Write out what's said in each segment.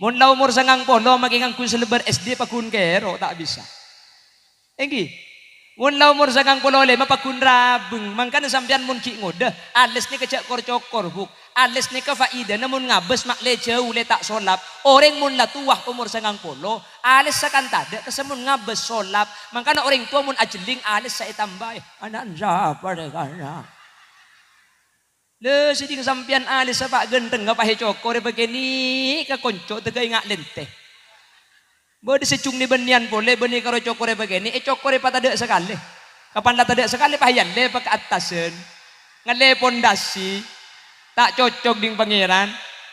Mun la umur 90 magingang kun selebar SD pakun kero tak bisa. Enggi. Mun la umur 90 le mapakun rabeng mangkana sampean mun ki ngode ales ni kecak kor cokor buk. Ales ni ka faida namun ngabes mak le jauh le tak solap. Orang mun la tuah umur 90 ales sakan tada kesemun ngabes solap. Mangkana orang tua mun ajeling ales saya tambah. Anak siapa dekana. Le siding sampian alis sa pak genteng nga pahe cokor begini ka konco tegay nga lente. Bode secung ni benian pole beni karo cokor begini cokor pa tada sekali. Kapan la tada sekali pahiyan le pa kaatasen. Nga le pondasi tak cocok ding pangeran.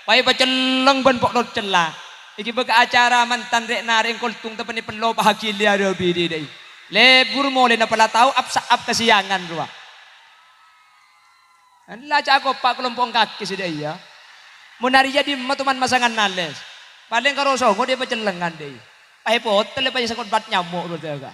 Pahe pa celeng ban pok lot cela. Iki beka acara mantan rek naring koltung tepeni pelo pahakili ada bidi dai. Le burmo le na pala tau ap kasiangan ruah. Lah cakap pak kelompok kaki sudah iya. Menari jadi matuman masangan nales. Paling karo songo dia pencelengan deh. Pahe potel pahe sakot bat nyamuk berjaga.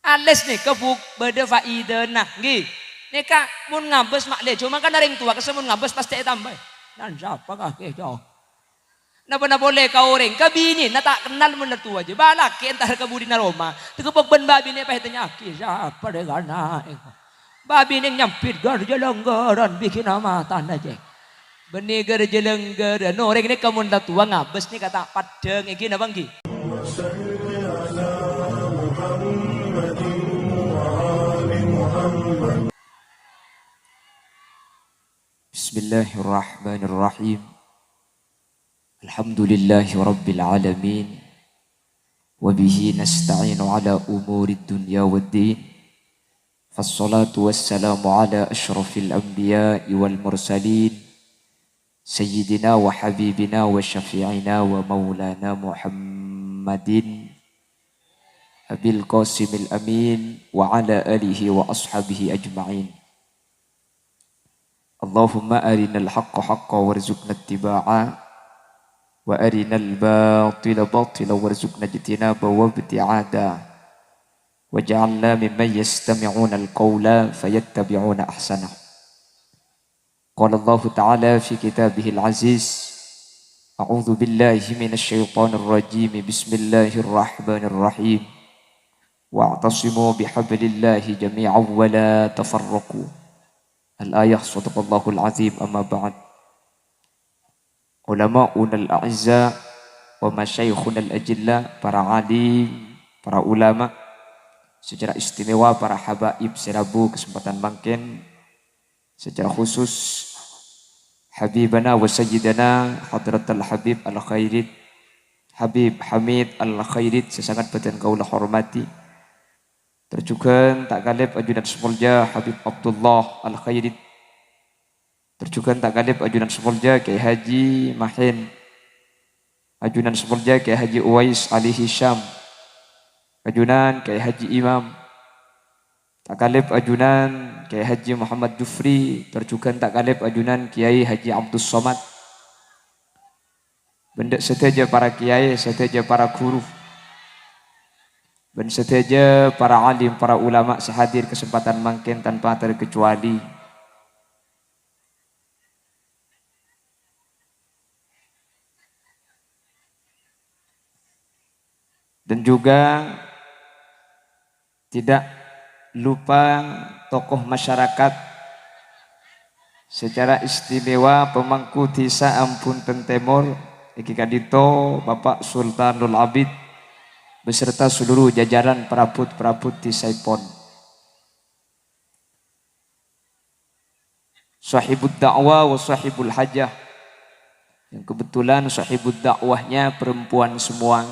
Ales nih kebuk beda faida nah nggih. Nika mun ngabes mak le cuma kan orang tua kesemun ngabes pasti tambah. Nan siapa kakek jauh. Napa boleh kau orang kabini na tak kenal mun tua aja balak ke entar kabudi na Roma tegepok ben babi ne pahe nyaki siapa de gana babi ne nyampit gar jelenggaran bikin amatan aja benih gar jelenggaran no orang ne kamun tua ngabes ni kata padeng iki na bangki Bismillahirrahmanirrahim. Alhamdulillahi rabbil alamin. Wabihi nasta'inu ala umuri dunya waddin. Fassalatu wassalamu ala ashrafil anbiya'i wal mursalin. Sayyidina wa habibina wa syafi'ina wa maulana Muhammadin Abil Qasimil Amin wa ala alihi wa ashabihi ajma'in. Allahumma arinal haqqa haqqa warzuqna ittiba'a wa arinal batila batila warzuqna ijtinaba wa ibti'ada waj'alna mimman yastami'una al-qawla fayattabi'una ahsanah. Qala Allah Ta'ala fi kitabihil aziz a'udzu billahi minasy syaithanir rajim bismillahirrahmanirrahim wa'tasimu bihablillahi jami'an wa la tafarraqu. Al-ayah sadaqallahul azim amma ba'd. Ulama'un al-a'izza wa masyayikhun al-ajilla, para alim, para ulama, secara istimewa para habaib serabu kesempatan bangkin, secara khusus habibana wa sayyidana hadratal habib al-khairid Habib Hamid al-khairid sesangat badan kaulah hormati. Terjugan tak galib ajudan semulja Habib Abdullah al-khairid. Terjugan tak galib ajudan semulja Kiai Haji Mahin. Ajudan semulja Kiai Haji Uwais Ali Hisham. Ajudan Kiai Haji Imam. Tak galib ajudan Kiai Haji Muhammad Jufri. Terjugan tak galib ajudan Kiai Haji Abdul Somad. Benda seteja para kiai, seteja para guru, dan seteja para alim, para ulama sehadir kesempatan mangkin tanpa terkecuali. Dan juga tidak lupa tokoh masyarakat secara istimewa pemangku desa Ampun Tentemor Iki Kadito Bapak Sultanul Abid beserta seluruh jajaran perabot-perabot di Saipon. Sahibud dakwah wa sahibul hajah, yang kebetulan sahibud dakwahnya perempuan semua,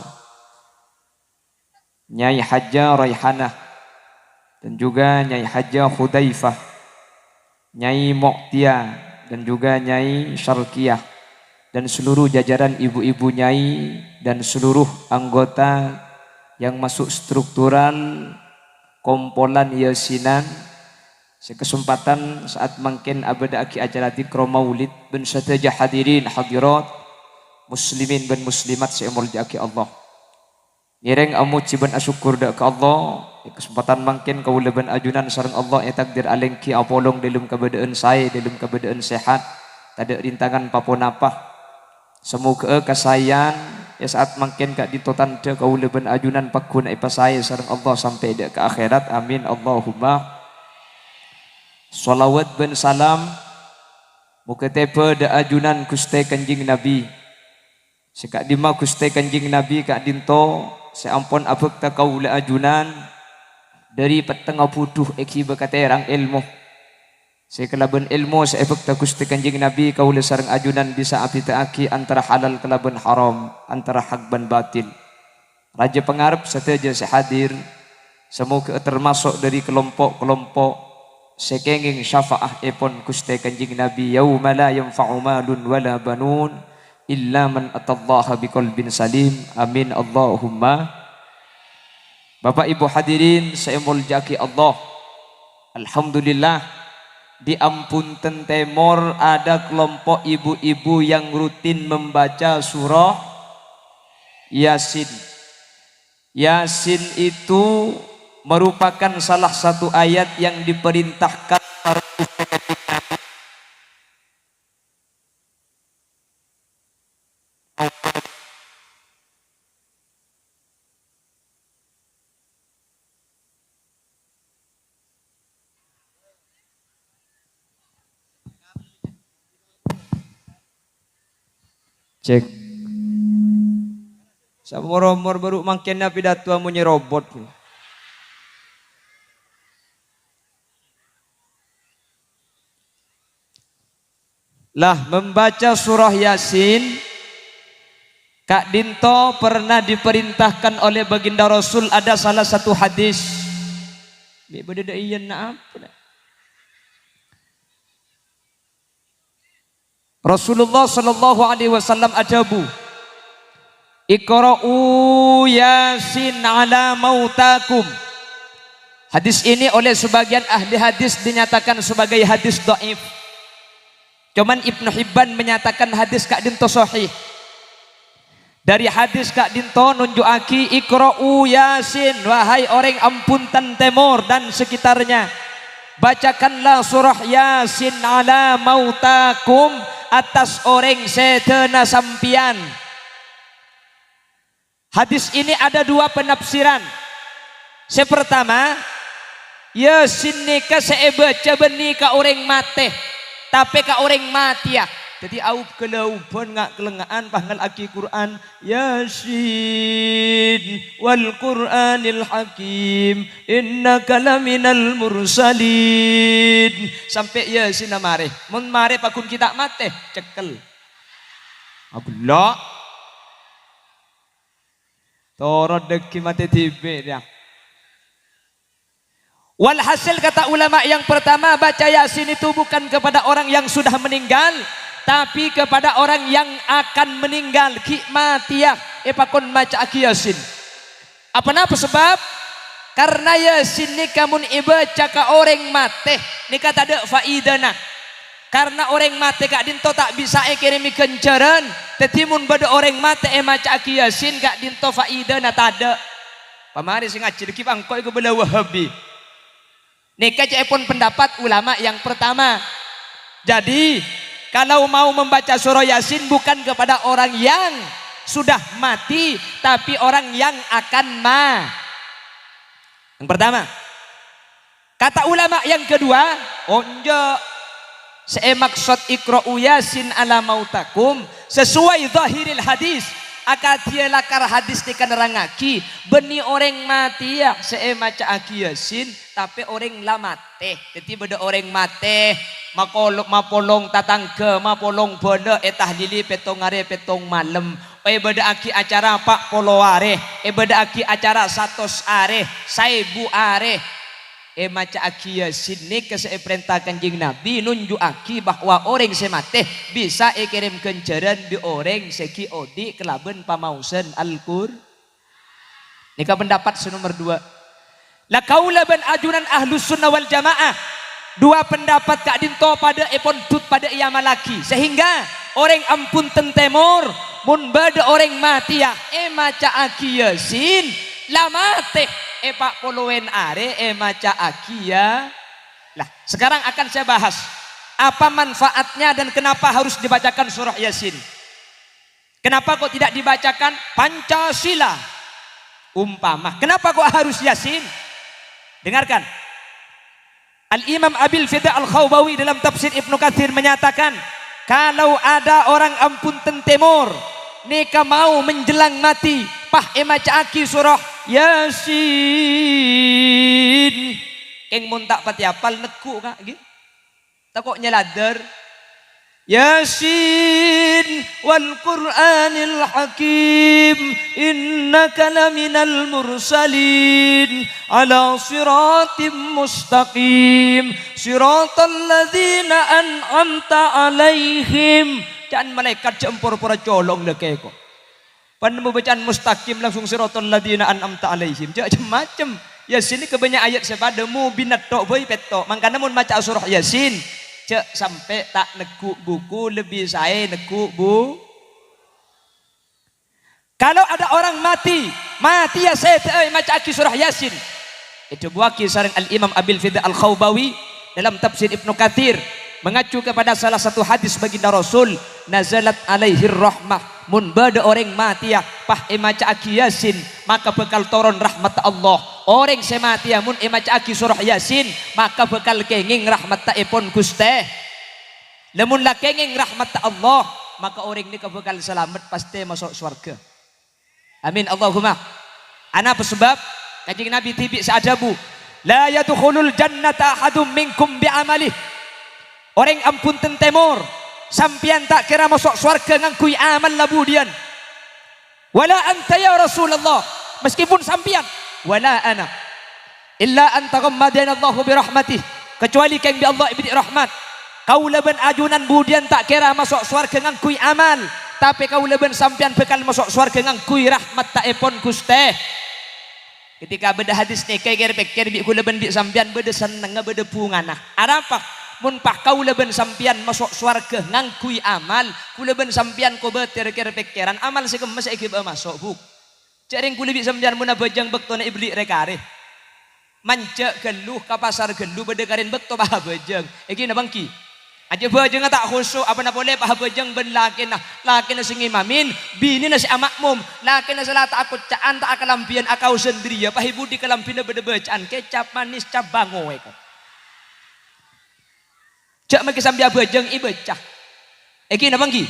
Nyai Hajah Raihanah, dan juga Nyai Hajah Hudaifah, Nyai Moktia, dan juga Nyai Syarkiyah, dan seluruh jajaran ibu-ibu nyai dan seluruh anggota yang masuk struktural kompolan yasinan. Sekesempatan saat mungkin abada aki acara dikro maulid ben sateja hadirin hadirat muslimin ben muslimat seumur aki Allah. Nireng amu ciban asyukur dak ke Allah. Kesempatan mungkin kaula ben ajunan sareng Allah ya takdir alengki apolong dalam keadaan saya dalam keadaan sehat. Tada rintangan paponapah. Semoga kasayan ya saat makin kak ditotan de kau leben ajunan pakun ai pasaya sareng Allah sampai de ke akhirat. Amin Allahumma. Salawat ben salam muka tepe de ajunan Gusti Kanjing Nabi. Sekak dima Gusti Kanjing Nabi kak dinto seampun abek ta kau le ajunan dari petengah puduh eki bekaterang ilmu. Sekelaban ilmu seefek ta Gusti Kanjing Nabi kaula sareng ajunan bisa api taaki antara halal kelaban haram, antara hak ban batil. Raja pengarep sateja sehadir semoga termasuk dari kelompok-kelompok sekenging syafaah epon Gusti Kanjing Nabi yauma la yanfa'u malun wala banun illa man atallaha biqalbin salim. Amin Allahumma. Bapak Ibu hadirin saya muljaki Allah. Alhamdulillah di Ampunten Timur ada kelompok ibu-ibu yang rutin membaca surah Yasin. Yasin itu merupakan salah satu ayat yang diperintahkan para cek samor-mor baru makinnya pidato amunye robot lah membaca surah Yasin. Kak Dinto pernah diperintahkan oleh baginda Rasul, ada salah satu hadis Rasulullah sallallahu alaihi wasallam ajabu Iqra'u Yasin ala mautakum. Hadis ini oleh sebagian ahli hadis dinyatakan sebagai hadis dhaif. Cuman Ibnu Hibban menyatakan hadis Kak Dinto sahih. Dari hadis Kak Dinto nunjuaki Iqra'u Yasin, wahai orang Ampunten Timur dan sekitarnya, bacakanlah surah Yasin ala mautakum, atas orang sedena sampian. Hadis ini ada dua penafsiran. Sepertama, Yasin nika saya baca beni ka orang mate, tapi ka orang mati ya. Jadi au kelauban ngak kelengaan panggal aki Quran Yasin wal Qur'anil Hakim innaka laminal mursalin sampai Yasin mare. Mun mare pakun kita mate cekel. Abullah. Toro deki mate tibe dia. Walhasil kata ulama yang pertama, baca Yasin itu bukan kepada orang yang sudah meninggal, tapi kepada orang yang akan meninggal. Ki matiyah epakon maca aki Yasin. Apa napa sebab? Karena Yasin ni kamun ibaca ka orang mate ni kata ada faidana. Karena orang mate Kak Dinto tak bisa kirimi kencaran, tetimun bada orang mate maca aki Yasin Kak Dinto faidana tada. Pamari sing ngacir ki bangko iku bela Wahabi. Nika pun pendapat ulama yang pertama. Jadi kalau mau membaca surah Yasin bukan kepada orang yang sudah mati, tapi orang yang akan Yang pertama. Kata ulama yang kedua, onjo saya maksud Iqra'u Yasin ala mautakum sesuai zahiril hadis. Akatia lakar hadis dikanerangaki beni orang mati ya saya maca aki Yasin, tapi orang lah mate. Jadi beda orang mate mapolong tatangke mapolong bondo tahlili petong are petong malam. Beda aki acara pak poloare, beda aki acara 100 are 1000 are. Maca aki Yasin ni kesee perintah Kanjeng Nabi nunjuk aki bahwa orang semate bisa kirim kencaran di orang seki odi kelaben pamausan Al-Qur. Nika pendapat nomor 2. La kaula ban ajunan Ahlus Sunnah wal Jamaah. Dua pendapat Kak Dinto pada epon tut pada iya malaki, sehingga orang Ampunten Timur mun bada orang mati ya maca aki Yasin lamate pak polowen are maca aki ya. Lah sekarang akan saya bahas Apa manfaatnya dan kenapa harus dibacakan surah Yasin? Kenapa kok tidak dibacakan Pancasila? Umpama. Kenapa kok harus Yasin? Dengarkan. Al-Imam Abil Fida Al-Khawbawi dalam tafsir Ibnu Katsir menyatakan, kalau ada orang ampun timur, neka mau menjelang mati, pah emacaaki surah Yasin. Keng mun tak pati apal neku kak gitu. Tak kok nyeladar. Yasin wal Qur'anil Hakim innaka laminal mursalin ala siratim mustaqim siratal ladzina an'amta alaihim. Jangan malaikat jempor pura colong deke ko. Pan bacaan mustaqim langsung siratal ladzina an'amta alaihim. Jangan macam. Yasin ini kebanyak ayat sepada mu binat tok boy petok. Mangkana mun maca surah Yasin cek sampai tak nekuk buku lebih saya nekuk bu. Kalau ada orang mati ya saya maca surah Yasin. Itu buah kisah Al-Imam Abil Fida Al-Khawbawi dalam tafsir Ibnu Katsir mengacu kepada salah satu hadis baginda Rasul, nazalat alaihir rahmah, mun bada orang mati ya pah maca Yasin maka bekal turun rahmat Allah. Orang semati ya mun maca surah Yasin maka bekal kenging rahmat taipun Guste. Lamun la kenging rahmat Allah maka orang ini bekal selamat pasti masuk surga. Amin Allahumma. Ana sebab kanjeng Nabi tibi seadabu, la yadkhulul jannata ahadum minkum bi'amalih. Orang ampun temur sampian tak kira masuk surga ngangkui amal labudian. Wala anta ya Rasulullah, meskipun sampian wala ana illa an taghammadana Allahu bi rahmatih, kecuali kang bi Allah ibni rahmat. Kau leben ajunan budian tak kira masuk surga ngangkui amal, tapi kau leben sampian bekal masuk surga ngangkui rahmat tak epon Guste. Ketika beda hadis ni kayak pikir bi leben bi sampian beda seneng beda pungana. Ada apa? Mun pah kau leben sampian masuk surga ngangkui amal, ku leben sampian ko beter pikiran amal sih kemas iki masuk buk. Jaring ku lebih sampian mun bajang bekto na ibli rekare. Mancek geluh ka pasar geluh beda karin bekto bah bajang. Iki na bangki. Aja bajang tak khusuk apa na boleh bah bajang ben laki na sing imamin, bini na si amakmum, laki na salata akut caan tak akalampian akau sendiri ya pahibu di kalampian beda bacaan kecap manis cap bangoe ko. Cak maki sambil bajang ibecah. Eki na bangki.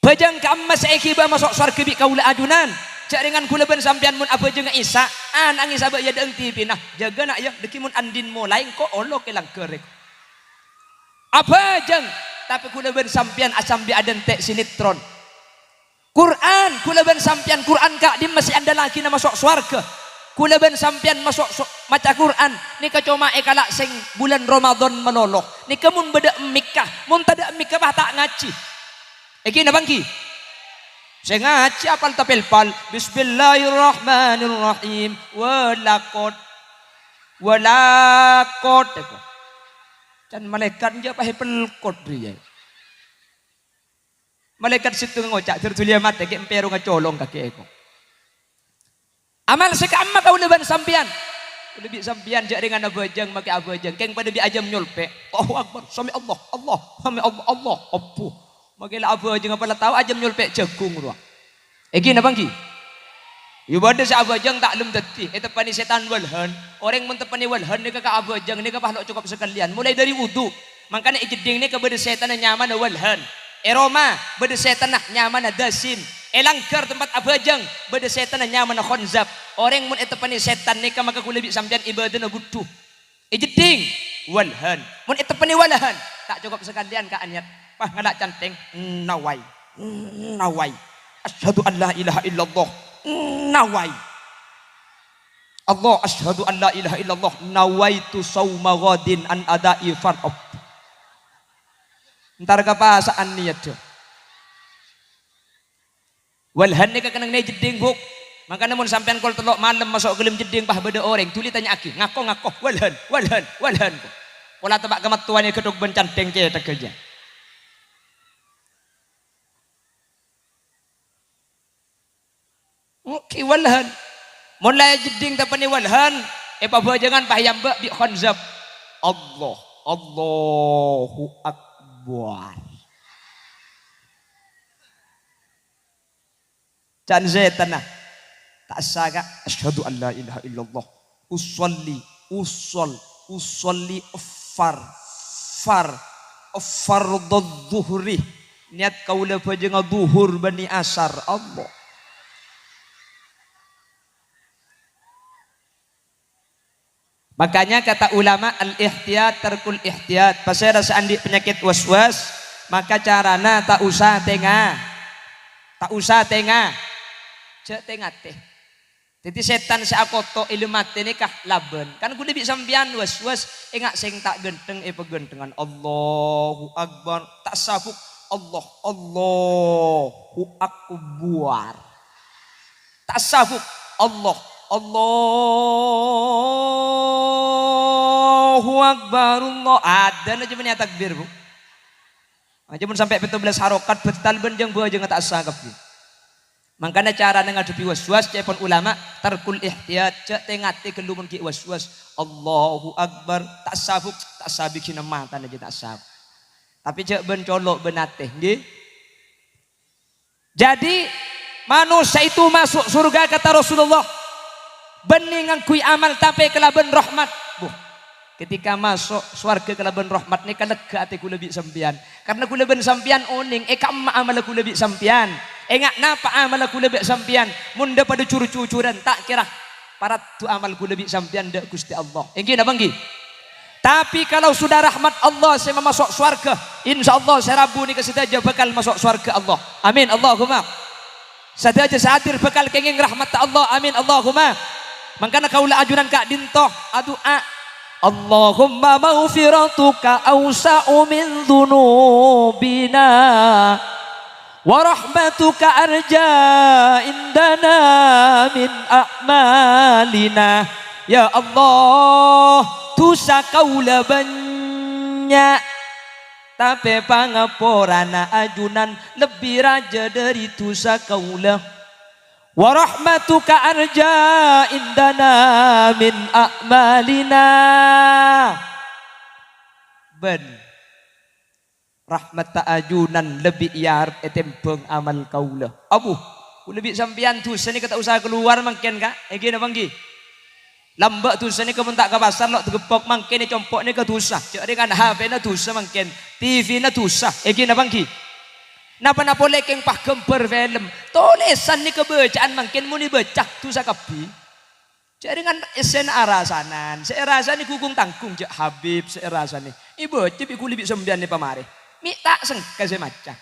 Bajang ka amma sa eki ba masuk surga bi kaula adunan. Cak dengan kula ben sampean mun abajang Isa, angis aba ya deung TV nah. Jaga nak ya deki mun andin mulai ko olo kelang kerek. Abajang tapi kula ben sampean asam bi aden tek sinetron. Quran kula ben sampean Quran ka di masih anda lagi na masuk surga. Kula ben sampean masuk maca Quran ni kacoma kalak sing bulan Ramadan menoloh ni kemun beda emikah mun tada emikah bah tak ngaci iki na bangki saya ngaci apal tapelpal bismillahirrahmanirrahim walakot eko can malaikat dia pahe pelkot dia malaikat situ ngocak tertulia mate ke empero ngacolong kaki eko. Amal sekamma kau leban sampian. Lebih sampian jak dengan abajang maki abajang. Keng pada bi ajam nyulpe. Allahu Akbar. Sami Allah. Sami Allah. Oppo. Maki la abajang apa la tahu ajam nyulpe jagung ruah. Egi na bangki. Yu bade sa abajang tak lum deti. Eta pani setan walhan. Orang mun tepani walhan ni ka abajang ni ka pahlok cukup sekalian. Mulai dari wudu. Makanya ijeding ni ka bade setan nyaman walhan. Eroma bade setan nyaman dasim. Elangkar tempat abajang beda setan nyaman khonzab. Orang mun eta pani setan ni ka maka kulebi sampean ibadah na butuh. Ijeding walhan. Mun eta pani walhan tak cukup sekalian ka anyat. Pah ngadak canteng nawai. Asyhadu an la ilaha illallah. Nawai. Allah asyhadu an la ilaha illallah nawaitu sauma ghadin an adai farq. Entar ka pasaan niat tu. Walhan ni kakanang na jeding buk. Maka namun sampean kol telok malam masuk gelim jeding bah beda orang. Tuli tanya aki. Ngako. Walhan. Pola tebak kemat tuanya kedok bencan tengke kerja. Oke walhan. Mulai jeding tapani walhan. Apa jangan bah yamba bi khonzab. Allah. Allahu Akbar. Can setan nah. Tak saka asyhadu an la ilaha illallah. Usolli fardhu dhuhri. Niat kaula pajeng duhur bani asar Allah. Makanya kata ulama al-ihtiyat tarkul ihtiyat. Pasal rasa andi penyakit waswas, maka carana tak usah tengah. Cek tengah teh. Jadi setan seakoto ilmat ini kah laben. Kan kudu bisa sampean waswas engak sing tak genteng pegentengan Allahu Akbar tak sabuk Allahu Akbar. Tak sabuk Allahu Akbar Allah. Ada aja punya takbir bu. Aja pun sampai 17 harokat betal benjang bu aja nggak tak sagap. Makanya cara ngadepi waswas cepon ulama tarkul ihtiyat cek tengati kelumun ki waswas Allahu Akbar tak sabik sina mata aja tak sabuk. Tapi cek ben colok benateh nggih. Jadi manusia itu masuk surga kata Rasulullah beningan kui amal tapi kelaban rahmat. Ketika masuk surga kelaban rahmat ni kalega ati kula bi sampean. Karena kula ben sampean oning kam amal kula bi sampean. Engak napa amal kula bi sampean. Munda pada curu-cucuran tak kira para tu amal kula bi sampean dak Gusti Allah. Engki napa nggih? Tapi kalau sudah rahmat Allah saya masuk surga, insyaallah saya Rabu ni kesitaja bakal masuk surga Allah. Amin Allahumma. Sadaja sadir bakal kenging rahmat Allah. Amin Allahumma. Mangkana kaula ajunan kak dintoh doa Allahumma maghfiratuka awsa'u min dhunubina wa rahmatuka arja indana min a'malina. Ya Allah, dosa kaula banyak tapi pangaporana ajunan lebih raja dari dosa kaula. Wa rahmatuka arja indana min a'malina. Ben rahmat ta'ajunan lebih iar etempeng amal kaula. Abu lebih sampian dosa ni kata usaha keluar mangken kak egi na banggi lambak dosa ni kementak ke pasar lok tegepok mangken ni compok ni ke dosa cek dengan HP na dosa mangken TV na dosa egi na banggi napa na boleh keng pah gemper film tulisan ni kebacaan mangken muni becak dosa kapi cek dengan esen arasanan seerasan ni kugung tangkung cek Habib seerasan ni ibu cip iku lebih sembian ni pamare mi tak sengka saya maca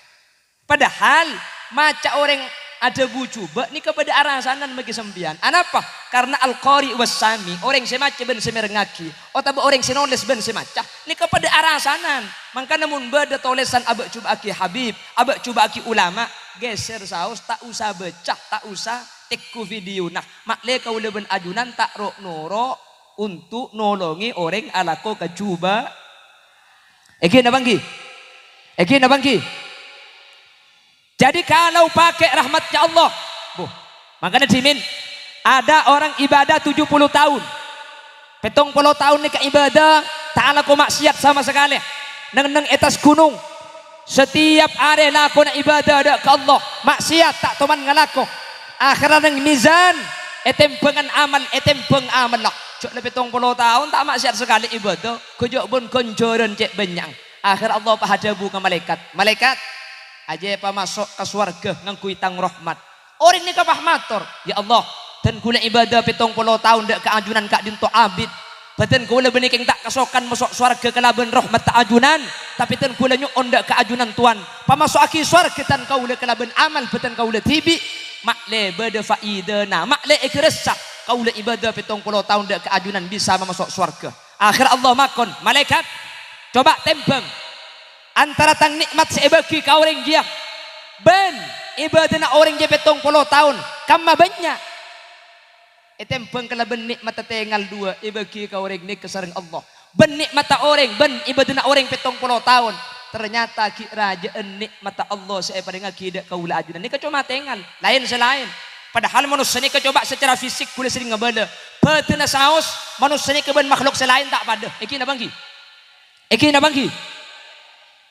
padahal maca orang ada bujuba ni kepada arasanan bagi sembian. Anapa? Karena al-qari was-sami orang semaca ben semerengaki atau orang senoles ben semaca ni kepada arasanan. Maka namun beda tolesan abak cuba aki Habib, abak cuba aki ulama geser saus tak usah becah, tak usah teku video. Nah, makle kau leben ajunan tak rok noro untuk nolongi orang alako kecuba. Eki na bangki? Eki na bangki? Jadi kalau pakai rahmatnya Allah, makanya dimin ada orang ibadah 70 tahun, 70 tahun ni ke ibadah, tak laku maksiat sama sekali, neng etas gunung, setiap hari laku nak ibadah ada ke Allah, maksiat tak teman ngalaku, akhirnya neng mizan, etempeng amal lah, cok lebih 70 tahun tak maksiat sekali ibadah, kejok pun konjoran cek benyang, akhir Allah pahadabu ke malaikat aja apa masuk ke surga ngangkui tang rahmat orang ni kapah matur ya Allah dan kula ibadah 70 tahun dak keajunan kak dinto abid badan kula benikeng tak kesokan masuk surga kelaban rahmat tak ajunan tapi ten kula nyuon dak keajunan tuan pamasuk aki surga tan kaula kelaban amal badan kaula tibi makle beda faidana makle ikrasa kaula ibadah 70 tahun dak keajunan bisa masuk surga akhir Allah makon malaikat coba tembang antara tang nikmat sebagi kau orang dia ben ibadana orang dia 70 tahun kama banyak etempeng kelaban nikmat tengal dua ibagi kau orang ni kesareng Allah ben nikmat orang ben ibadana orang 70 tahun ternyata ki rajaan nikmat Allah saya pada ngakidak kaula ajunan ni kecuma tengal lain selain padahal manusia ni kecoba secara fisik kula sering ngebala betena saus manusia ni keben makhluk selain tak pada iki na bangki Iki na bangki.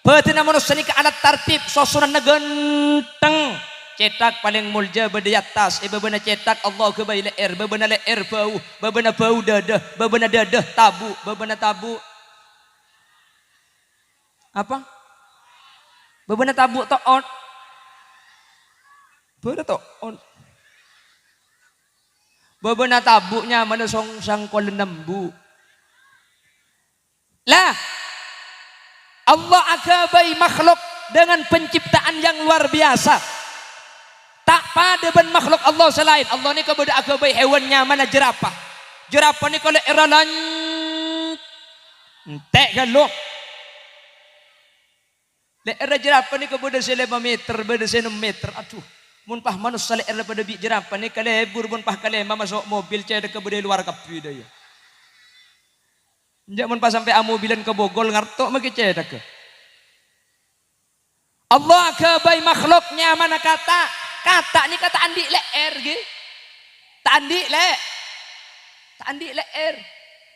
Betina manusia ni ke alat tartib sosunan negenteng. Cetak paling mulja berde atas. Bebena cetak Allah ke bayi leer. Bebena leer bau. Bebena bau dadah. Bebena dadah tabu. Bebena tabu. Apa? Bebena tabu to'on. Bebena to'on. Bebena tabunya mana songsang kolenembu. Lah. Allah agabai makhluk dengan penciptaan yang luar biasa. Tak pada ben makhluk Allah selain. Allah ni kepada agabai hewannya mana jerapah. Jerapah ni kalau iralan entek kalau. Le era jerapah ni kepada 5 meter, beda 6 meter. Aduh, mun pah manusia le era pada bi jerapah ni kalebur mun pah kalema masuk mobil cede kepada luar kapi dia. Jangan pas sampai mobilan ke Bogol ngartok maki cedak ke. Allah ke bayi makhluknya mana kata ni kata andi leer ge. Tak andi leer.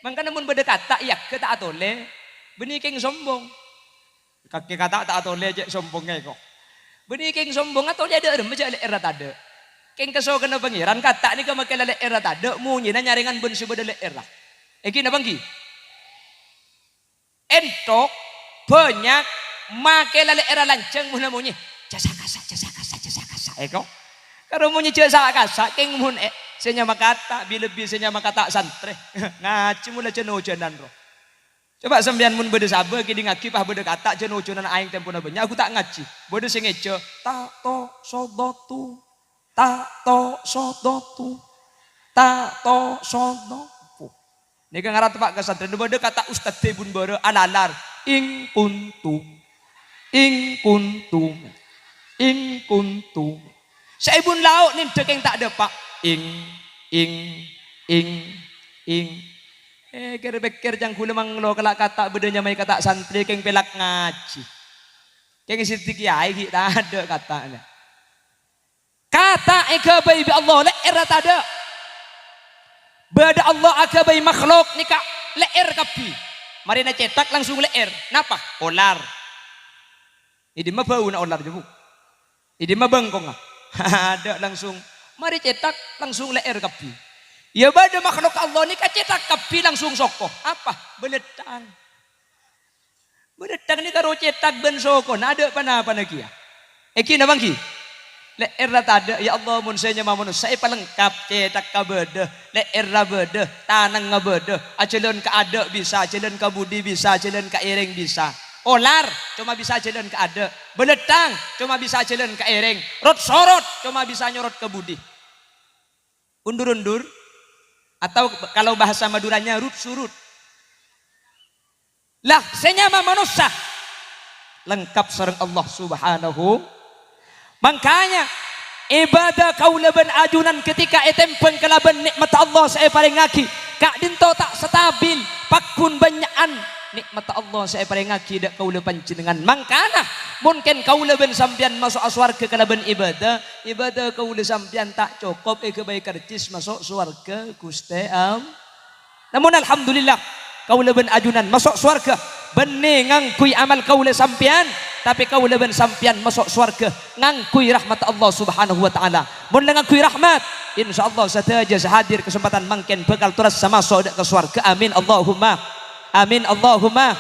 Mangka namun beda kata iya ke tak atole. Beni keng sombong. Kaki kata tak atole je sombongnya kok. Beni keng sombong atole ada rem je leer tak ada. Keng keso kena pangeran kata ni ke make leer tak ada munyi na nyaringan ben subeda leer lah. Iki na bangki. Entok banyak make lale era lanceng mun munyi jasa kasa eko karo munyi jasa kasa keng mun senya makata bilebi senya makata santre ngaci mula ceno cenan ro coba sampean mun bede sabe ki ngaki pah bede kata ceno cenan aing tempuna banyak aku tak ngaci bede sing ece ta to sodotu Nika ngarat pak kesantren bade kata Ustaz Tebun Bara alalar ing kuntum saibun lauk nih dekeng tak ada pak ing kira bekir jang kula manglo kelak kata bedanya mai kata santri keng pelak ngaji keng siti kiai ki tak ada katanya kata eka bayi Allah le era tak ada. Bada Allah agabai makhluk nika leer kapi. Mari na cetak langsung leer. Napa? Olar. Ini mah bau na olar jebu. Ini mah bengkong ah. Ada langsung. Mari cetak langsung leer kapi. Ya bada makhluk Allah nika cetak kapi langsung sokoh. Apa? Beletang. Beletang ni karo cetak ben sokoh. Ada apa lagi ya? Eki na bangki. Leer ada ya Allah mun saya mamun saya pelengkap cetak kabede leer bede tanang ngabede acelon ka ada bisa acelon ka budi bisa acelon ka ireng bisa olar cuma bisa acelon ka ada beletang cuma bisa acelon ka ireng rot sorot cuma bisa nyorot ke budi undur-undur atau kalau bahasa Maduranya rut surut lah saya manusia lengkap sareng Allah Subhanahu. Makanya ibadah kaulaban ajunan ketika etempeng kelaban nikmat Allah saya paling ngaki kak dinto tak stabil pakun banyakan nikmat Allah saya paling ngaki dak kaula panjenengan mangkana mungkin kaulaban sampean masuk swarga kelaban ibadah kaula sampean tak cukup kebaik karcis masuk swarga Gusti namun alhamdulillah kaulaban ajunan masuk swarga bening ngangkui amal kaula sampean tapi kaula ben sampean masuk surga ngangkui rahmat Allah Subhanahu wa taala mun ngangkui rahmat insyaallah saja hadir kesempatan mangken bakal terus sama masuk ke surga amin Allahumma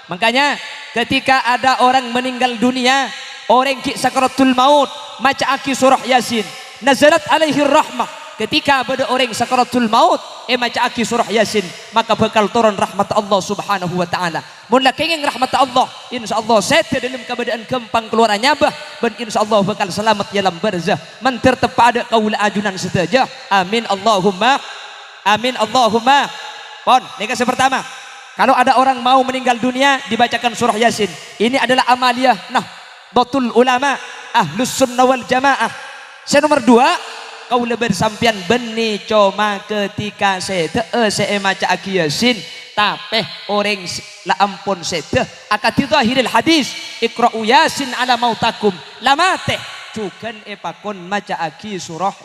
makanya ketika ada orang meninggal dunia orang ki sakaratul maut maca aki surah yasin nazalat alaihi rahmah ketika ada orang sakaratul maut maca aki surah yasin maka bakal turun rahmat Allah Subhanahu wa taala mun kenging rahmat Allah insyaallah sete dalam keadaan kempang keluar nyabah ben insyaallah bakal selamat dalam barzah mentir tepada kaula ajunan saja amin Allahumma pon nika pertama kalau ada orang mau meninggal dunia dibacakan surah yasin ini adalah amaliyah Nahdlatul Ulama Ahlus Sunnah wal Jamaah nomor 2 kaula bersampian beni coma ketika saya maca aki yasin tapeh orang la ampun sete akati zahiril hadis iqra'u yasin ala mautakum lamate cukan epakon maca aki surah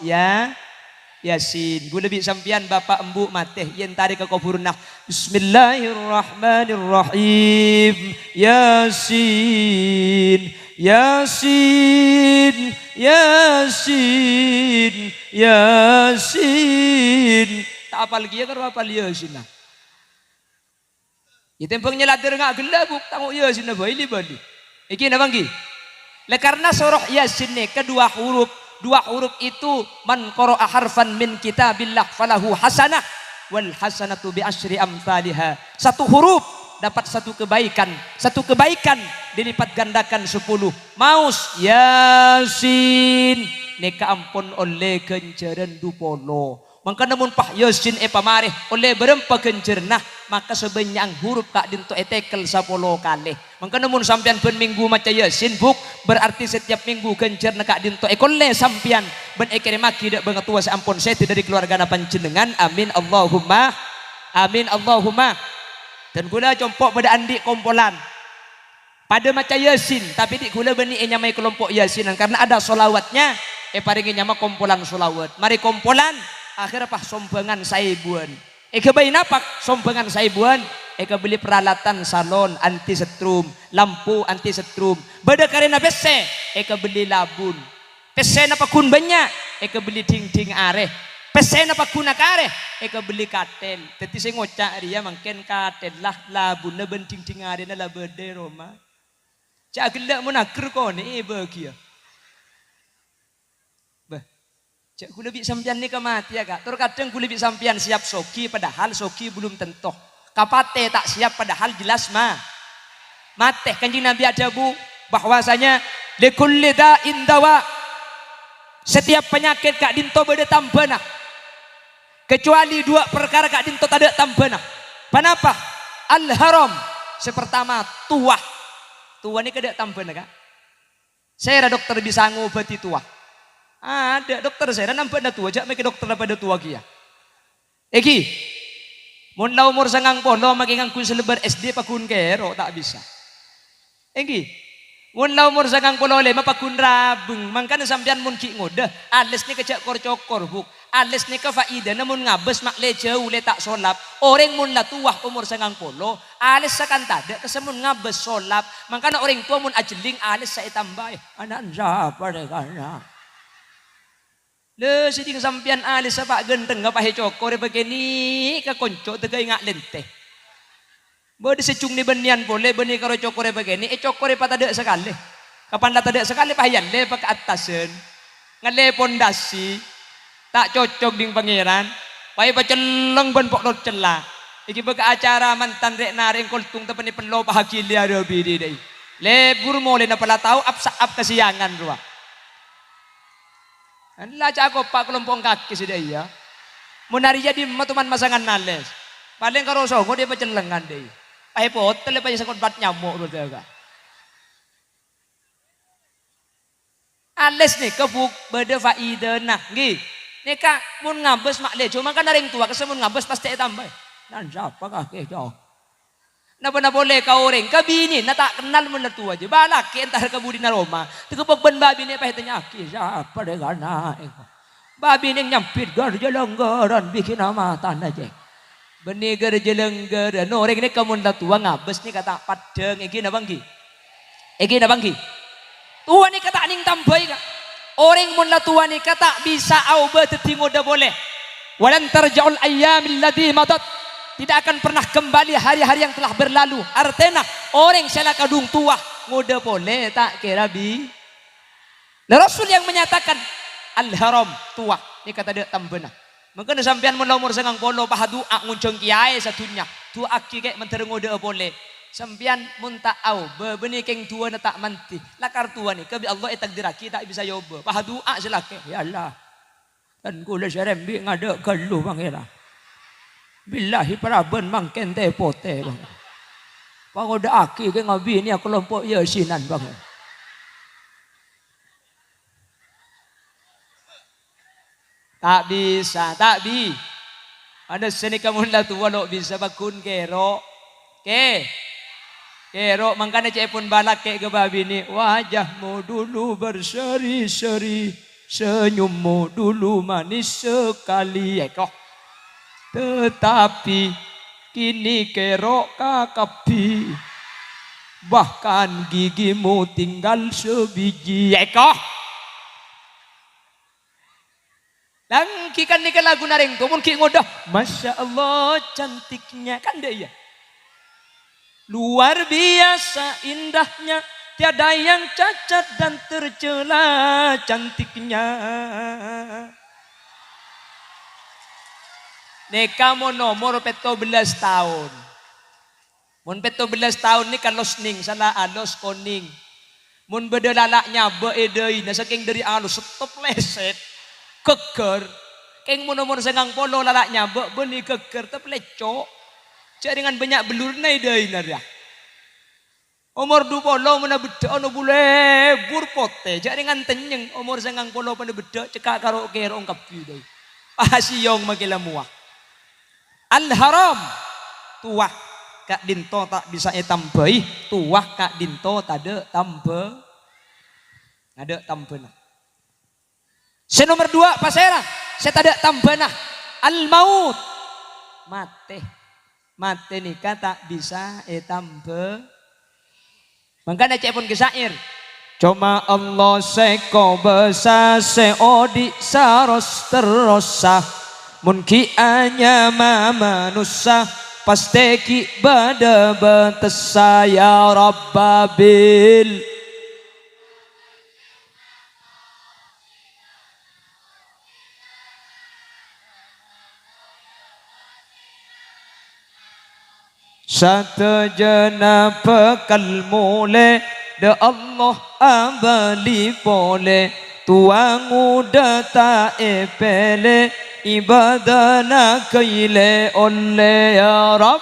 Yasin. Gula bi sampian bapak embu mateh yen tari ke kuburnah. Bismillahirrahmanirrahim. Yasin. Yasin. Yasin. Yasin. Tak apal lagi ya karo apal Yasin lah. Ya tempeng nyelader ngak gelabuk tanguk Yasin na bali bali. Iki na banggi. Le karena surah Yasin ni kedua huruf. Dua huruf itu man qara'a harfan min kitabillah falahu hasanah wal hasanatu bi asyri amsalha. Satu huruf dapat satu kebaikan. Satu kebaikan dilipat gandakan 10. Maus Yasin neka ampun oleh kenceran dupolo. Maka namun pah Yasin pamareh oleh berempa kencernah maka sebanyak huruf tak dinto etekel 10 kali. Maka namun sampian pen minggu maca Yasin buk berarti setiap minggu kencerna kak dinto ekolle sampian ben ekeremaki dak banget tua seampun seti dari keluarga panjenengan. Amin Allahumma. Amin Allahumma. Dan gula compok pada andi kompolan pada maca Yasin tapi di gula beni nyamai kelompok Yasinan karena ada solawatnya paringi nyama kompolan solawat. Mari kompolan akhirnya pah sombangan saibuan. Eka bayi napak sombangan saibuan. Eka beli peralatan salon anti setrum, lampu anti setrum. Beda karena bese, eka beli labun. Pese napa kun banyak, eka beli ting-ting areh. Pese napa kun akare, eka beli katel. Teti saya ngocak dia mangken katel lah labun na ben ting-ting areh na labede Roma. Cak gelak mo nakir ko ni bagia. Cek ku lebih sampian ni mati ya kak. Terkadang ku lebih sampian siap soki padahal soki belum tentu. Kapate tak siap padahal jelas mate. Kanjeng Nabi ada bu bahwasanya likulli da'in dawa. Setiap penyakit kak dinto beda tambana. Kecuali dua perkara kak dinto tak ada tambana. Kenapa? Al-haram. Sepertama tua. Tua ni kada tambana kak. Saya dokter bisa ngobati tua. Ada dokter saya nampak dah tua, jak make dokter pada tua kia. Eki, mun lau umur sangang polo makingang kun selebar SD pakun kero tak bisa. Eki, mun lau umur sangang polo le mapakun rabeng, mangkana sampean mun ki ngoda, ales ni kecak kor cokor buk, ales ni ka faida namun ngabes mak le jauh le tak solap. Orang mun la tuah umur sangang polo, ales sakan tada kesemun ngabes solap, mangkana orang tua mun ajeling ales saya tambah. Anak siapa dekana? Le siding sampian alis sa pak genteng nga pahe cokor begini ka konco tegay nga lente. Bodi secung ni benian boleh beni karo cokor begini cokor patada sekali. Kapan la tada sekali pahiyan le pak atasen. Ngale pondasi tak cocok ding pangeran. Pahe paceleng ben pok dot cela. Iki beka acara mantan rek naring koltung tepeni pelo pahakili ada bidi dei. Le burmo le na pala tau ap kasiangan ruah. Lah aku pak kelompok kaki sudah iya. Menari jadi matuman masangan nales. Paling karo songo dia pencelengan deh. Pahe potel pahe sakot bat nyamuk berjaga. Ales nih kebuk beda faida nah nggih. Nih kak mun ngabes mak le cuma kan ada yang tua kesemun ngabes pasti tambah. Dan siapa kakek jauh. Napa boleh kau orang kabini na tak kenal mun tua aja balak entar kabudi na Roma tegepok ben babi ni pahe nyaki siapa de gana babi ni nyampit gar jelenggaran bikin amatan aja beni gar jelenggaran no orang ni kamun tua ngabes ni kata padeng iki na bangki tua ni kata ning tambai ka orang mun tua ni kata bisa au beteti ngoda boleh walan tarjaul ayyamil ladzi madat. Tidak akan pernah kembali hari-hari yang telah berlalu. Artinya orang salah kadung tua ngoda boleh tak kira bi. Nah, Rasul yang menyatakan al-haram tua. Ini kata dia tambena. Mungkin sampean mun umur sangang polo pahadu ak nguncung kiai satunya. Tua aki kek menteri ngoda boleh. Sampean mun tak au bebeni keng tua na tak manti. Lakar tua ni kebi Allah takdiraki tak bisa yoba. Pahadu ak selake. Ya Allah. Dan kula serembi ngada kelu pangeran. Billahi paraben mangken teh pote bang. Pangoda aki ke ngabi ni kelompok Yasinan bang. Tak bisa, tak bi. Ada seni kamu lah tu walau bisa bakun kero. Kero mangkana cek pun balak ke babi ni wajahmu dulu berseri-seri. senyummu dulu manis sekali kok. Tetapi kini kerok kakapi, bahkan gigimu tinggal sebiji kok. Langkikan nih ke lagu naring tuh mungkin ngodah. Masya Allah cantiknya kan dia ya. Luar biasa indahnya, tiada yang cacat dan tercela cantiknya. Neka mau nomor 17 tahun. Mun 17 tahun ni kalau sning salah alos koning. Mun beda lalaknya beedei na saking dari alus stop leset. Keker, keng mun sengang polo lalaknya beni keker teplecok, jaringan banyak belur nai deh naria. Umur 20 mana beda ono bule burpote, jaringan tenyeng umur sengang polo pada beda cekak karo kero ongkap deh. Pasiyong magila muah. Al haram tuah kak dinto tak bisa tambahi, tuah kak dinto tade tambah, ada tambah. Nomor 2 pasera, saya tak ada tambah al-maut. Mate nikah tak bisa tambah. Makanya cek pun kesair. Cuma Allah seko besa seodi saros terosa. Munki anya manusia pasti ki bada betesa ya Rabbabil. Satu jana pekal mule de Allah abali pole tuang udah tak epele ibadana kaile oleh ya Rab.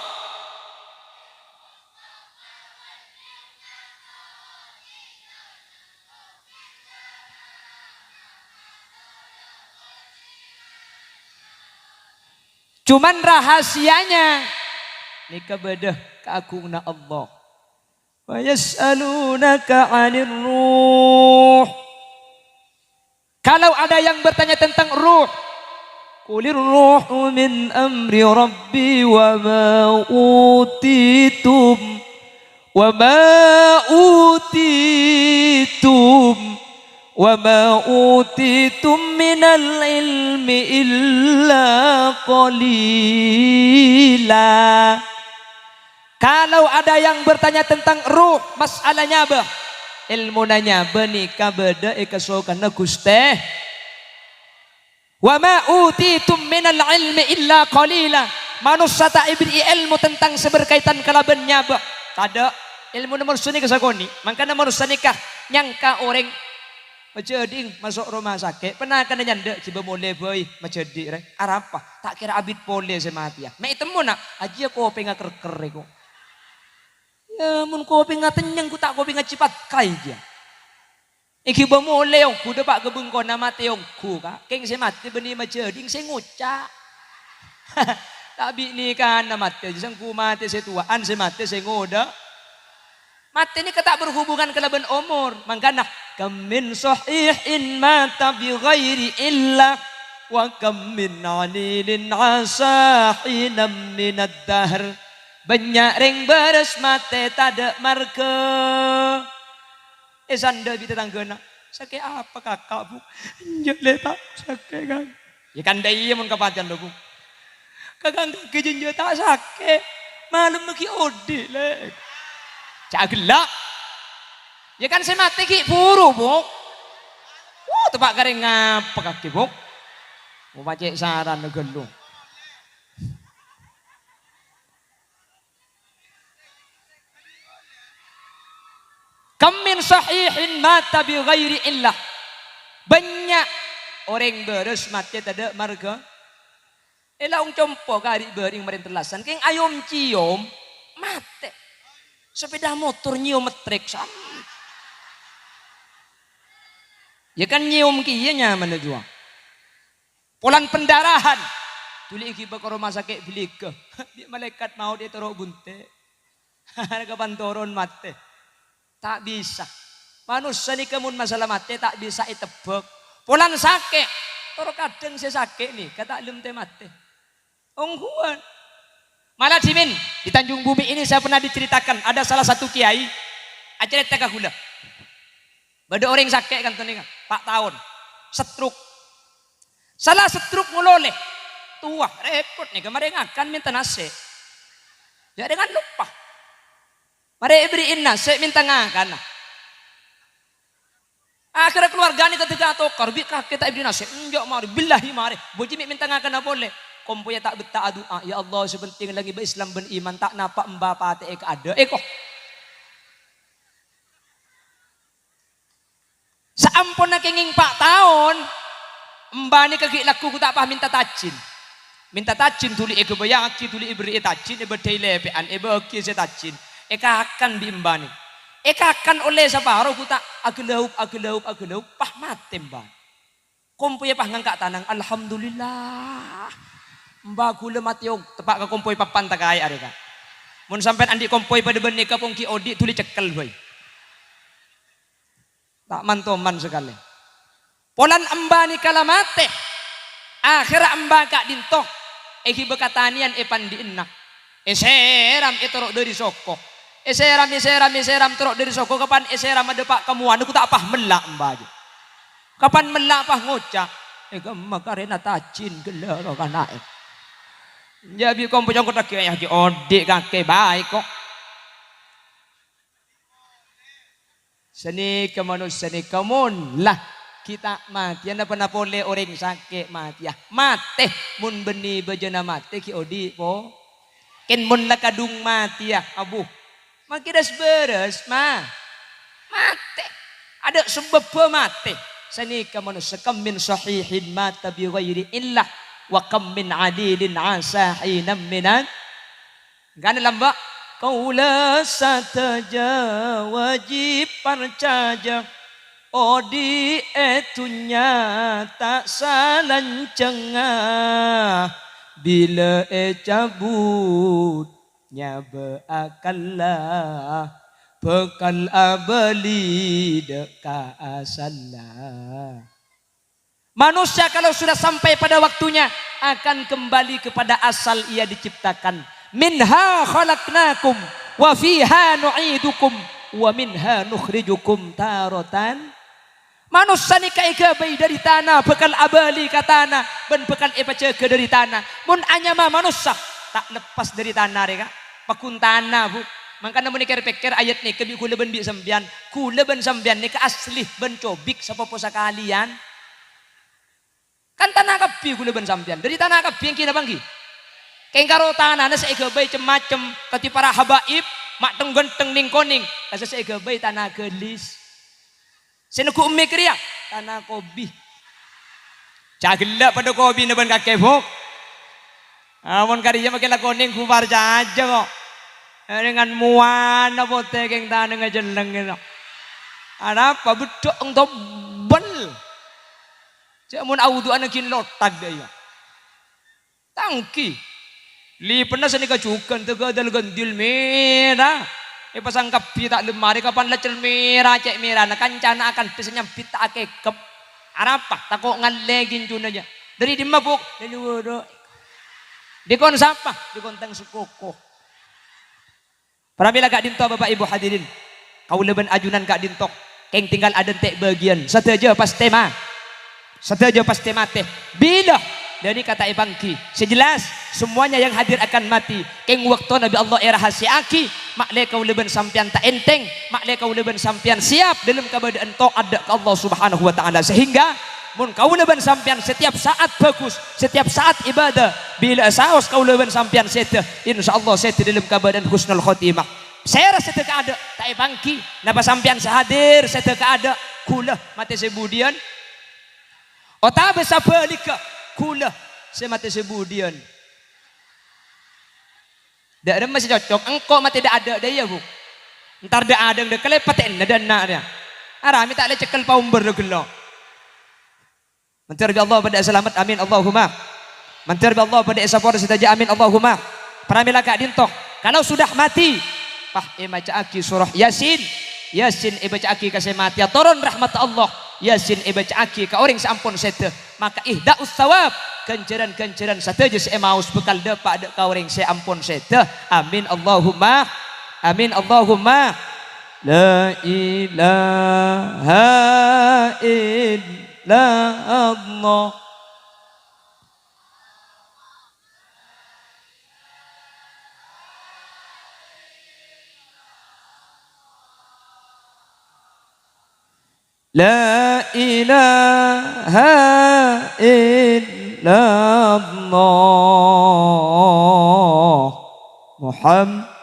Cuman rahasianya nikah bedah keagungna Allah. Wa yas'alunaka 'anir ruh. Kalau ada yang bertanya tentang ruh, qulir ruhu min amri rabbi wa ma utitum minal ilmi illa qalila. Kalau ada yang bertanya tentang ruh, masalahnya apa? Ilmu nanya benika beda ikasokan Guste. Wa ma utitum minal ilmi illa qalila. Manusia tak ibri ilmu tentang seberkaitan kalabannya apa? Tada ilmu nomor suni kesakoni. Makanya manusia nikah nyangka orang majading masuk rumah sakit. Pernah kena nyanda ciba mole boy majadi rek. Arapa? Tak kira abid pole semati ya. Mek temu nak aja kopi ngak kerker ko. Ya mun kopi ngak tenyeng ku tak kopi ngak cipat kai dia. Iki ba mole yang ku pak gebeng ko nama teong ku ka. Keng semati beni majading se ngucak. Tabi ni kan mati jisang ku mati setuaan semati se ngoda. Mati ini ketak berhubungan kelaban umur. Makanya kam min sahihin mata bi ghairi illa wa kam min alilin asahinam minad dahr. Banyak ring beres mate tada marga. Sanda bita tanggana. Sakit apa kakak bu? Jale tak sakit kan. Ya kan daya mun kapatian lo bu. Kakak kejenja tak sakit. Malam lagi odi le. Cak gelak. Ya kan saya mati ki buru bu. Tepak garing ngapa kaki bu. Mau pacek saran negelu. Kam min sahihin mata bi ghairi illah. Banyak orang beres mati tada marga. Elaung compo kari bering merintelasan. Keng ayom cium mati. Sepeda motor nyium metrek sama. Ya kan nyium kiye nyaman jua. Polan pendarahan. Tuli iki ke rumah sakit beli ke. Di malaikat mau dia taruh bunte. Kapan turun mati. Tak bisa. Manusia ni kemun masalah mati tak bisa itebek. Polan sake. Toro kadang saya sake nih, kata alim teh mate. Ongguan. Malah Jimin, di Tanjung Bumi ini saya pernah diceritakan, ada salah satu kiai, acara teka gula. Bada orang sakit kan tuh Pak tahun, setruk. Salah setruk muloleh, tua, repot nih, kemarin akan minta nasi. Ya dengan lupa. Mari beriin nasi, minta ngakan. Akhirnya keluarga ini ketika tokar, kita beri nasi, enggak mari, billahi mari, boji minta ngakan boleh. Kompoya tak betah doa, ya Allah sebenting lagi berislam ben iman tak napa mbapa te ada kok. Saampun nak kenging Pak tahun, mbani kaki laku ku tak paham minta tajin. Minta tajin tuli eke bayaki tuli ibri tajin ebe teilepean ebe oki se tajin. Eka akan bimbani. Eka akan oleh saparo ku tak agelaup pah mate mbani. Kompoya pah ngangkat tanang alhamdulillah. Mbak gula matiog tepak ke kompoi papan tak kaya ada. Mun sampai andi kompoi pada benih kapung ki odi tuli cekel boy. Tak mantoman sekali. Polan ambani kala mate. Akhir amba kak dintok. Eki bekatanian epan diinnak. Eseram etorok dari soko. Eseram terok dari soko. Kapan eseram ada pak kamuan aku tak apa melak mbak. Kapan melak apa ngocak. Eka makarena tajin gelar kan naik. Jadi kompo jangkut lagi ya odik kakek baik kok. Seni kemanusiaan seni kemun lah kita mati. Anda pernah boleh orang sakit mati ya mate mun beni bejana mate ki odi po. Ken mun lah kadung mati ya abu. Makin das beres mah mate. Ada sebab mate. Seni kemanusiaan kam min sahihin mata bi ghairi illah. Wa kam min adilin asahinam minan gana lamba kaula sataja wajib parcaja odi etunya tak salancengah bila cabutnya beakallah bekal abali deka asallah. Manusia kalau sudah sampai pada waktunya akan kembali kepada asal ia diciptakan. Minha khalaqnakum wa fiha nu'idukum wa minha nukhrijukum taratan. Manusia ni kaigabai dari tanah bekal abali ka tanah ben bekal epajaga dari tanah. Mun anya mah manusia tak lepas dari tanah reka. Pakun tanah bu. Mangkana mun pikir ayat ni kebi kula ben bi sambian. Kula ben sambian ni ka asli ben cobik sapa sakalian. Kan tanah kapi gula ben sampian. Dari tanah kapi yang kina bangki. Keng karo tanah na seiga bay cem-macem kati para habaib mak tenggenteng ning koning. Kasa seiga bay tanah gelis. Senuku ummi kriya tanah kobi. Cagela pada kobi na ban kakebok. Amun kariya makela koning kubar aja kok. Dengan muan na bote keng tanah ngajeleng gitu. Ada apa bedok engtau bel. Cak mun audu anakin lotag daya. Tangki. Li pernah seni kacukan tega dal gandil merah. Pasang kapi tak lemari kapan lecel merah cek merah na kancana akan pesenyampit tak akekep. Arapa takok ngalegin cuna aja. Dari dimabuk dari woro. Dikon sapa? Dikon tang sukoko. Pramila kak dinto Bapak Ibu hadirin. Kau leben ajunan kak dintok. Keng tinggal ada tek bagian. Satu aja pas tema. Setuju pasti mati. Bila dari kata ibangki sejelas semuanya yang hadir akan mati. Keng waktu Nabi Allah rahasiaki makle kau leben sampian tak enteng, makle kau leben sampian siap dalam keadaan taat ke Allah Subhanahu wa taala sehingga mun kau leben sampian setiap saat bagus, setiap saat ibadah. Bila saos kau leben sampian sete insyaallah sete dalam keadaan husnul khotimah. Saya rasa teka ada tak ibangki napa sampian sehadir sete ada kula mati sebudian otak besar balika kula semati sebudian. Dak ada masih cocok engkau mati dak ada daya bu. Ntar dak ada dak kelepaten dan nak dia. Arami tak le cekel paumber gelo. Mentir Allah pada selamat amin Allahumma. Mentir Allah pada sapor sitaja amin Allahumma. Pramila kak dintok kalau sudah mati pah baca aki surah Yasin. Yasin baca aki kasih mati turun rahmat Allah. Yasin ibacaki ka orang sampun sete maka ihda'us thawab ganjaran-ganjaran sateja seemaus bekal depak dek ka orang seampun sete. Amin Allahumma amin Allahumma. La ilaha illallah. La ilaha illallah Muhammad.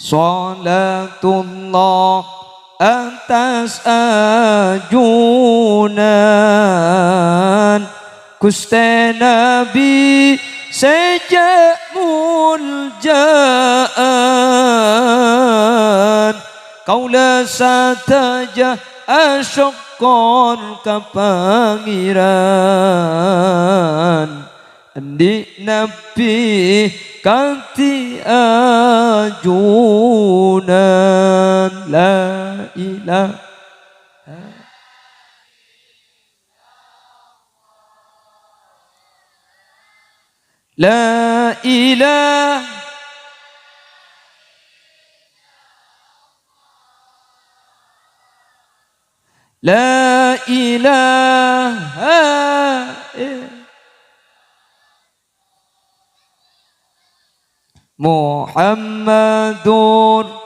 Salatullah atas ajunan Gusti Nabi sejak muljaan kaula sataja asyakon kapangiran Andi Nabi kanti ajunan. La ilaha La ilaha La ilaha Muhammadur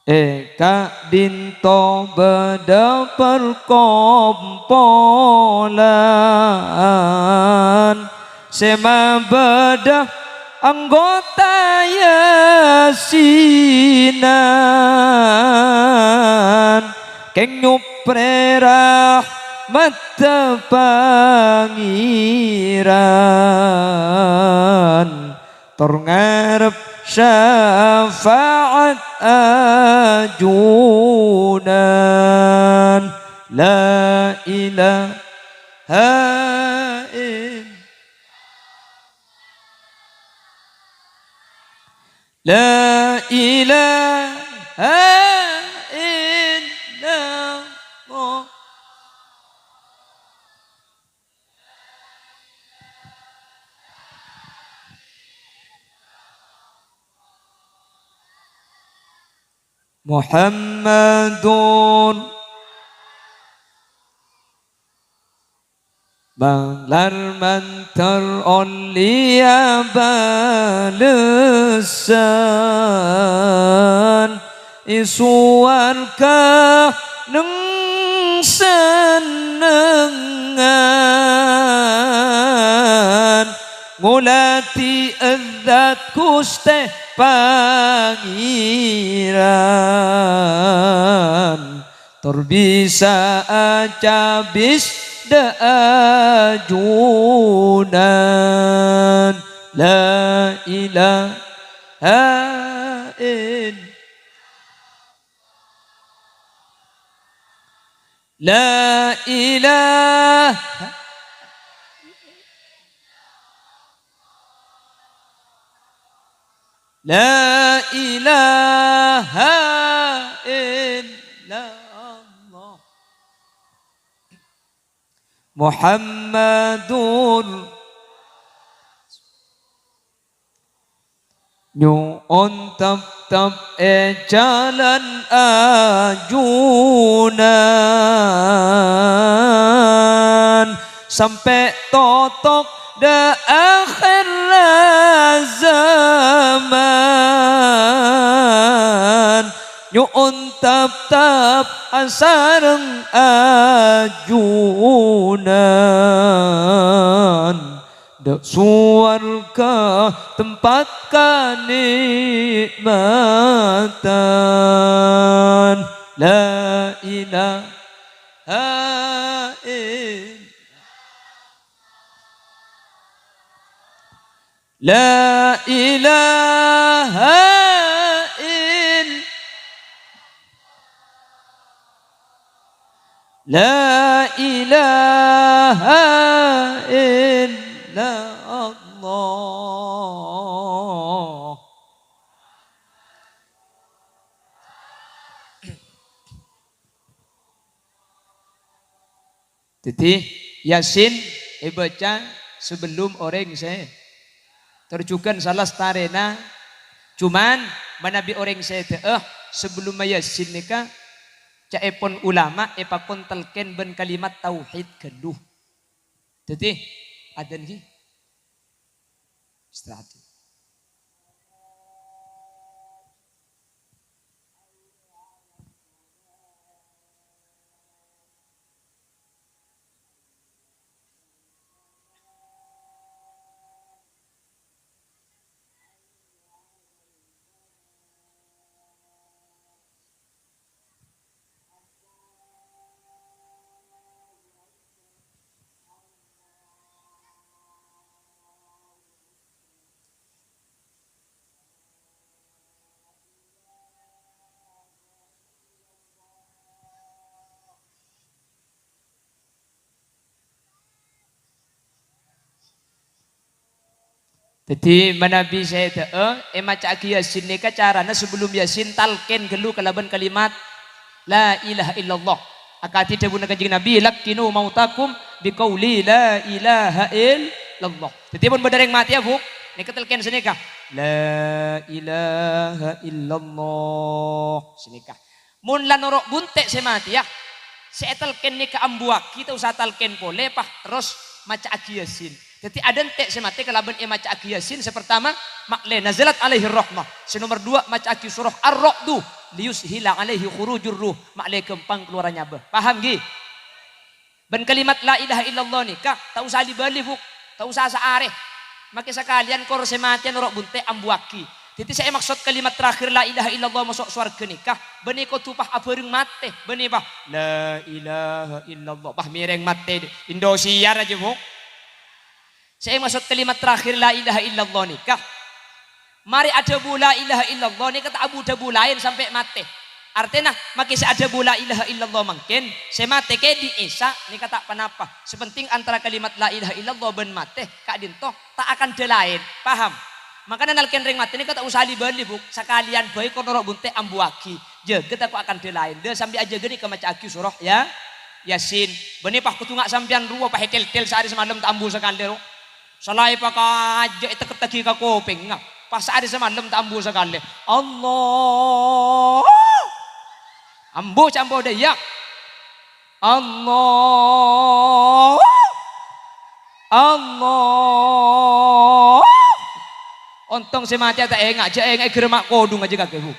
Eka dinto beda perkompolan Sema beda anggota yasinan Keng nyuprerah mata pangiran Tor ngarep syafaat ajunan. La ilaha La ilaha illallah Muhammadun Banglar mantar olia balesan isuarka neng senengan ngulati adzat kuste pangiran terbisa acabis da ajunan. La ilaha La ilaha La ilaha illallah Muhammadun nyu'un tab jalan ajunan sampai totok da akhir zaman nyu'un tab asareng ajunan dak suarga tempat kanikmatan. La ilaha La ilaha La ilaha illallah Jadi Yasin baca sebelum orang saya terjukan salah starena cuman manabi orang saya sebelum Yasin nika caepon ulama epakon telken ben kalimat tauhid keduh. Jadi ada nih istirahat. Jadi manabi saya maca Yasin nika carana sebelum Yasin talken gelu kalaban kalimat la ilaha illallah. Akati dawuh kanjeng Nabi lakinu mautakum biqauli la ilaha illallah. Jadi pun badareng mati ya Bu, nika talken senika la ilaha illallah senika. Mun lan norok buntek se mati ya. Saya talken nika ambuak kita usah talken boleh pah terus maca Yasin. Jadi ada entek semate kalaban maca Yasin sepertama makle nazalat alaihi rahmah. Senomor 2 maca surah Ar-Ra'd liyushila alaihi khurujur ruh makle kempang keluarannya bah. Paham gi? Ben kalimat la ilaha illallah nikah tak usah dibali Bu, tak usah saareh. Maki sekalian kor semate norok bunte ambuaki. Jadi saya maksud kalimat terakhir la ilaha illallah masuk surga nikah beni ko tupah apeureng mate beni bah la ilaha illallah bah mireng mate Indosiar aja Bu. Saya maksud kalimat terakhir la ilaha illallah nikah. Mari ada bu la ilaha illallah nikah tak abu dabu lain sampai mati. Artinya makin ada bu la ilaha illallah mungkin saya mati ke di isa nikah tak panapa. Sepenting antara kalimat la ilaha illallah ben mati kak dinto tak akan de lain. Paham? Makanya nalken ring mati nikah tak usah dibeli Bu. Sekalian boy konorok bunte ambuaki. Jaget aku akan de lain. Dia sambil aja gini ke maca surah ya Yasin. Beni pah kutungak sampean ruwa pah tel-tel sehari semalam tak ambu sekali ro. Salai pakai aja teki ka kuping ngap. Pas ada semalam tak ambu sekali. Allah. Ambu cambo deh ya. Allah. Allah. Ontong semati tak engak je engak geremak kodung aja kakek Bu.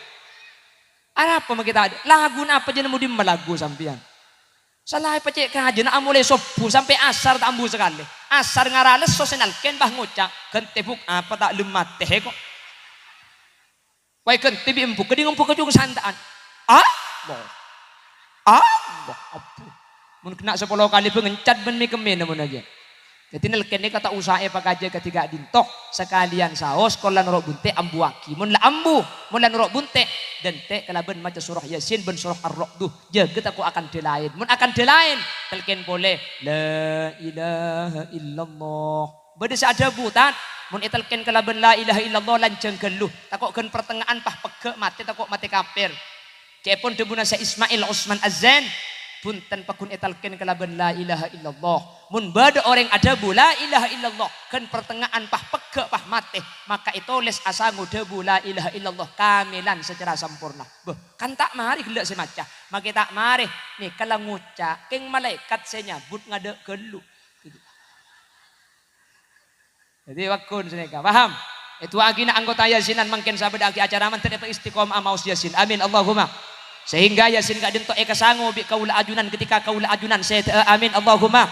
Apa kita ada? Lagu apa je nemu di melagu sampean. Salah pecek kajen amule sopu sampai asar tak ambu sekali. Asar ngarales sosenal ken bah ngocak kente buk apa tak lemat teh kok. Wai kente bi empuk keding empuk kejung santaan. Allah. Allah. Mun kena 10 kali pengencat ben mi kemen mun aja. Jadi nelken ni kata usaha pak aja ketika dintok sekalian saos kolan rok bunte ambuaki. Mun la ambu, mun la rok bunte dan te kalaben maca surah Yasin ben surah Ar-Ra'd jaget aku akan delain. Mun akan delain telken boleh la ilaha illallah. Bade ada butan mun etelken kalaben la ilaha illallah lanceng geluh. Takokkeun pertengahan pah pege mati takok mati kafir. Cepon debuna sa Ismail Usman Azan punten pakun etalken kalaban la ilaha illallah. Mun bada orang ada bu la ilaha illallah kan pertengahan pah pege pah mate maka itu les asangu debu la ilaha illallah kamilan secara sempurna. Beh, kan tak mari gelak semaca. Maka tak mari nih kalau ngucap keng malaikat saya nyabut ngade gelu. Jadi wakun seneka paham? Itu agina anggota Yasinan mungkin sahabat agi acara mantan istiqomah amaus Yasin. Amin Allahumma. Sehingga Yasin gak dinto sangu bi kaula ajunan ketika kaula ajunan saya amin Allahumma.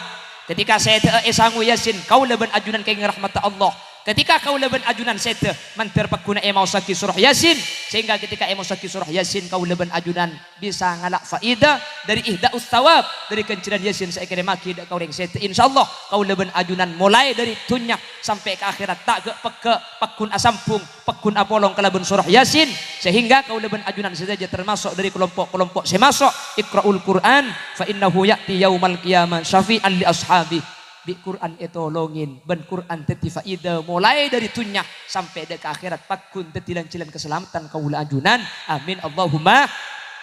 Ketika saya sangu Yasin kaula ben ajunan keng rahmat Allah. Ketika kaula ben ajunan saya manter pakuna mau saki surah Yasin sehingga ketika mau saki surah Yasin kaula ben ajunan bisa ngalak faida dari ihdaus thawab dari kenciran Yasin saya kira maki dak kaureng saya insyaallah kaula ben ajunan mulai dari dunya sampai ke akhirat tak ge peke pakun asampung pakun apolong kalaben surah Yasin sehingga kaula ben ajunan saja termasuk dari kelompok-kelompok semasuk iqraul Quran fa innahu ya'ti yaumal qiyamah syafi'an li ashabi. Di Quran itu longin ben Quran teti faida mulai dari tunya sampai ke akhirat pakun tetilan cilan keselamatan kaula ajunan amin Allahumma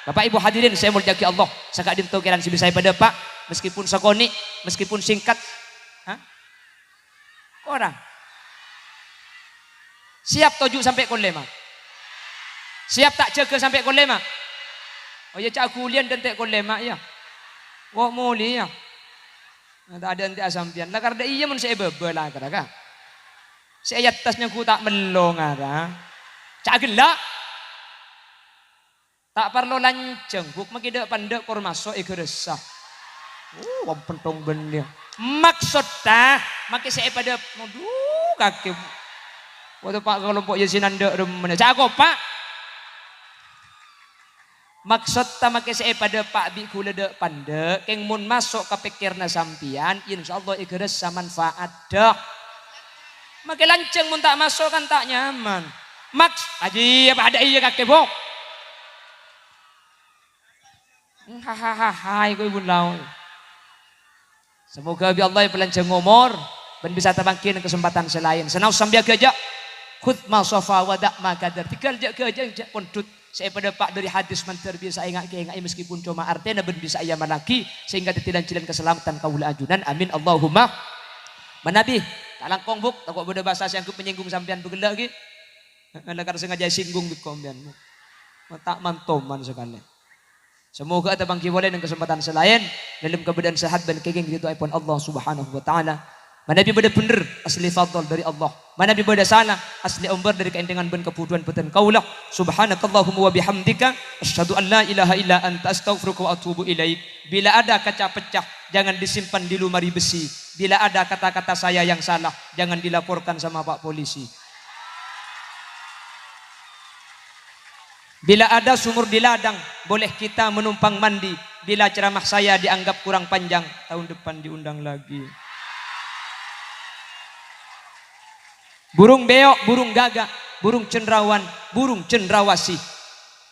Bapak Ibu hadirin saya mulyaki Allah. Sakak dinto kiran sibi saya pada Pak, meskipun sakoni, meskipun singkat. Hah? Orang. Siap toju sampai kolema. Siap tak jaga sampai kolema. Oh ya cak kulian dan tak kolema ya. Wah muli ya. Tak ada nanti asampian. Lah karena iya mun saya bebelah kata. Saya atasnya ku tak melong ada. Cak gelak. Tak perlu lanceng, buk makida pandek kor masuk ikhresah. Wah pentong bener. Maksud dah, makai saya pada, aduh kaki. Waktu Pak kelompok yasinan dek remen. Cakap Pak. Maksud tak makai saya pada Pak biku ledek pandek, keng mun masuk ke pikirna sampian, insyaallah ikhresah manfaat dah. Makai lanceng mun tak masuk kan tak nyaman. Aji apa ada iya kaki bok. Hahaha, ibu ibu lau. Semoga bi Allah pelanceng umur dan bisa terbangkin kesempatan selain. Senau sambil gajak. Khutma sofa wadak makadar. Tinggal jak gajak kontut. Saya pada Pak dari hadis mantar biasa ingat meskipun cuma artinya ben bisa ia malaki sehingga tidak jalan keselamatan kaula ajunan. Amin Allahumma. Manabi tak langkong buk takut beda bahasa yang menyinggung sampean begelak lagi. Kalau sengaja singgung di kombian. Tak mantoman sekali. Semoga terbangki boleh dengan kesempatan selain dalam keadaan sehat dan kegeng itu pun Allah Subhanahu wa taala. Mana bi bener asli fadl dari Allah. Mana bi beda salah asli umbar dari keendengan ben keputuan peten kaulah. Subhanakallahumma wa bihamdika asyhadu an la ilaha illa anta astaghfiruka wa atubu ilaik. Bila ada kaca pecah jangan disimpan di lemari besi. Bila ada kata-kata saya yang salah jangan dilaporkan sama Pak polisi. Bila ada sumur di ladang, boleh kita menumpang mandi. Bila ceramah saya dianggap kurang panjang, tahun depan diundang lagi. Burung beok, burung gagak, burung cendrawan, burung cendrawasi.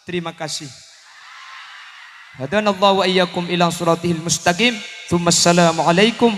Terima kasih. Hadanallahu wa iyyakum ila suratihil mustaqim. Assalamualaikum